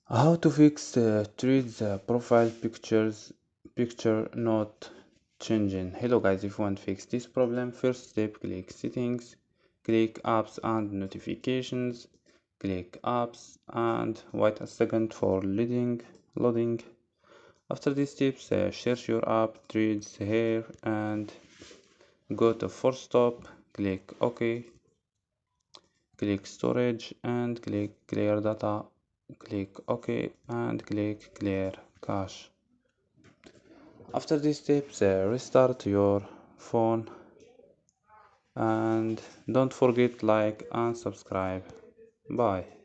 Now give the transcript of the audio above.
How to fix treat the profile picture not changing. Hello guys, if you want to fix this problem, first step click settings, click apps and notifications, click apps and wait a second for loading. After these steps, search your app treats here and go to force stop, click OK, click storage and click clear data, click OK and click clear cache. After these steps, restart your phone and don't forget like and subscribe. Bye.